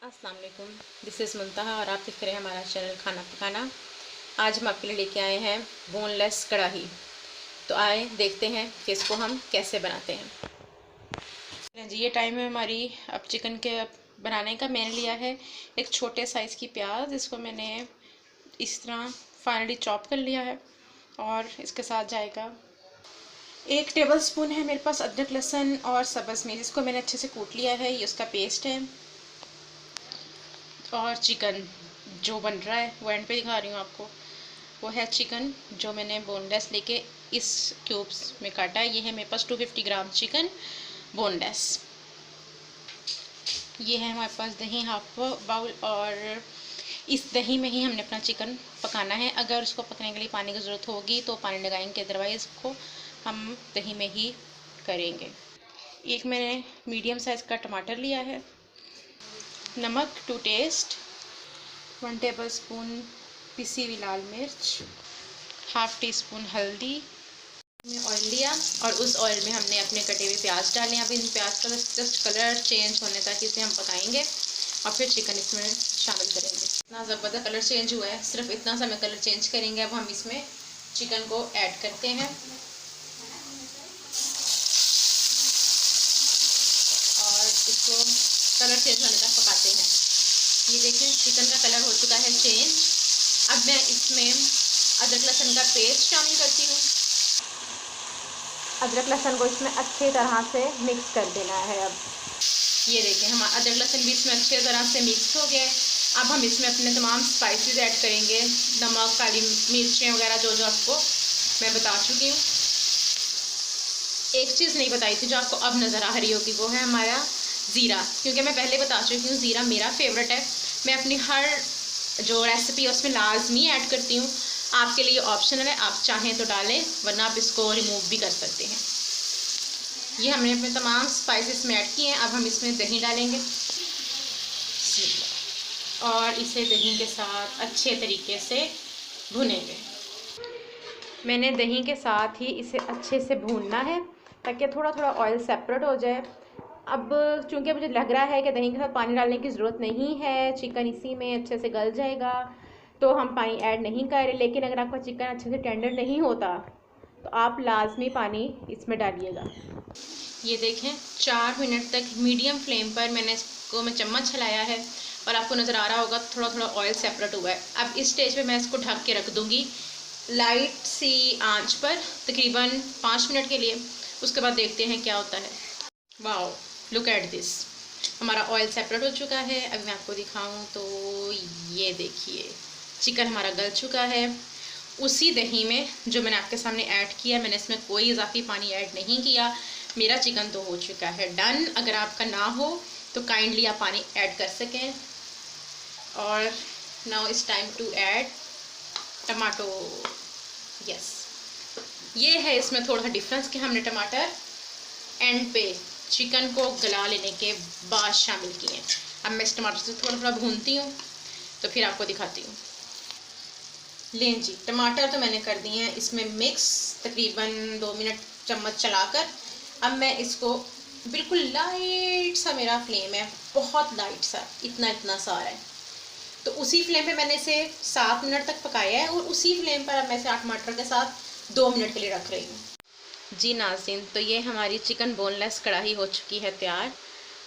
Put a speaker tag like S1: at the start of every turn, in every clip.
S1: अस्सलाम वालेकुम, this is मुंतहा और आप देख रहे हैं हमारा चैनल खाना पकाना। आज हम आपके लिए लेके आए हैं बोनलेस कढ़ाई। तो आए देखते हैं कि इसको हम कैसे बनाते हैं। जी ये टाइम है हमारी अब चिकन के बनाने का। मैंने लिया है एक छोटे साइज़ की प्याज, इसको मैंने इस तरह फाइनली चॉप कर लिया है। और इसके साथ जाएगा 1 टेबल स्पून है मेरे पास अदरक लहसुन और सब्ज़ मिर्च, इसको मैंने अच्छे से कूट लिया है, ये उसका पेस्ट है। और चिकन जो बन रहा है वो एंड पे दिखा रही हूँ आपको, वो है चिकन जो मैंने बोनलेस लेके इस क्यूब्स में काटा है। ये है मेरे पास 250 ग्राम चिकन बोनलेस। ये है हमारे पास दही हाफ बाउल, और इस दही में ही हमने अपना चिकन पकाना है। अगर उसको पकने के लिए पानी की ज़रूरत होगी तो पानी लगाएंगे, अदरवाइज़ को हम दही में ही करेंगे। एक मैंने मीडियम साइज़ का टमाटर लिया है, नमक टू टेस्ट, 1 टेबल स्पून पिसी हुई लाल मिर्च, हाफ़ टी स्पून हल्दी में ऑयल लिया और उस ऑयल में हमने अपने कटे हुए प्याज डाले। अब इन प्याज का जस्ट कलर चेंज होने तक इसे हम पकाएंगे और फिर चिकन इसमें शामिल करेंगे। इतना ज़बरदस्त कलर चेंज हुआ है, सिर्फ इतना सा मैं कलर चेंज करेंगे। अब हम इसमें चिकन को ऐड करते हैं और इसको कलर चेंज होने तक पकाते हैं। ये देखें चिकन का कलर हो चुका है चेंज। अब मैं इसमें अदरक लहसुन का पेस्ट शामिल करती हूँ। अदरक लहसुन को इसमें अच्छी तरह से मिक्स कर देना है। अब ये देखें हमारा अदरक लहसुन भी इसमें अच्छी तरह से मिक्स हो गया है। अब हम इसमें अपने तमाम स्पाइसेस ऐड करेंगे, नमक, काली मिर्चें वगैरह जो जो आपको मैं बता चुकी हूँ। एक चीज़ नहीं बताई थी जो आपको अब नज़र आ रही होगी, वो है हमारा ज़ीरा, क्योंकि मैं पहले बता चुकी हूँ ज़ीरा मेरा फेवरेट है। मैं अपनी हर जो रेसिपी है उसमें लाजमी ऐड करती हूँ। आपके लिए ऑप्शनल है, आप चाहें तो डालें वरना आप इसको रिमूव भी कर सकते हैं। ये हमने अपने तमाम स्पाइसेस में ऐड किए हैं। अब हम इसमें दही डालेंगे और इसे दही के साथ अच्छे तरीके से भुनेंगे। मैंने दही के साथ ही इसे अच्छे से भूनना है ताकि थोड़ा थोड़ा ऑयल सेपरेट हो जाए। अब चूंकि मुझे लग रहा है कि दही के साथ पानी डालने की ज़रूरत नहीं है, चिकन इसी में अच्छे से गल जाएगा, तो हम पानी ऐड नहीं कर रहे। लेकिन अगर आपका चिकन अच्छे से टेंडर नहीं होता तो आप लाजमी पानी इसमें डालिएगा। ये देखें 4 मिनट तक मीडियम फ्लेम पर मैंने इसको चम्मच हिलाया है और आपको नज़र आ रहा होगा थोड़ा थोड़ा ऑयल सेपरेट हुआ है। अब इस स्टेज पे मैं इसको ढक के रख दूँगी लाइट सी आंच पर तकरीबन 5 मिनट के लिए। उसके बाद देखते हैं क्या होता है। वाओ, लुक एट दिस, हमारा ऑयल सेपरेट हो चुका है। अभी मैं आपको दिखाऊं तो ये देखिए चिकन हमारा गल चुका है उसी दही में जो मैंने आपके सामने ऐड किया। मैंने इसमें कोई इजाफी पानी ऐड नहीं किया। मेरा चिकन तो हो चुका है डन। अगर आपका ना हो तो काइंडली आप पानी ऐड कर सकें। और now it's time to add tomato. Yes, ये है इसमें थोड़ा डिफरेंस कि हमने टमाटर एंड पे चिकन को गला लेने के बाद शामिल किए। अब मैं इस टमाटर से थोड़ा थोड़ा भूनती हूँ तो फिर आपको दिखाती हूँ। लें जी, टमाटर तो मैंने कर दिए हैं इसमें मिक्स तकरीबन 2 मिनट चम्मच चलाकर। अब मैं इसको बिल्कुल लाइट सा, मेरा फ्लेम है बहुत लाइट सा, इतना इतना सा आ रहा है, तो उसी फ्लेम पे मैंने इसे 7 मिनट तक पकाया है। और उसी फ्लेम पर अब मैं इसे टमाटर के साथ 2 मिनट के लिए रख रही हूँ। जी नाज़रीन, तो ये हमारी चिकन बोनलेस कढ़ाई हो चुकी है तैयार।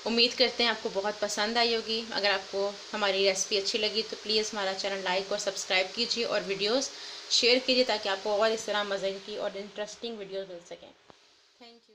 S1: उम्मीद करते हैं आपको बहुत पसंद आई होगी। अगर आपको हमारी रेसिपी अच्छी लगी तो प्लीज़ हमारा चैनल लाइक और सब्सक्राइब कीजिए और वीडियोस शेयर कीजिए ताकि आपको और इस तरह मज़े की और इंटरेस्टिंग वीडियोस मिल सकें। Thank you.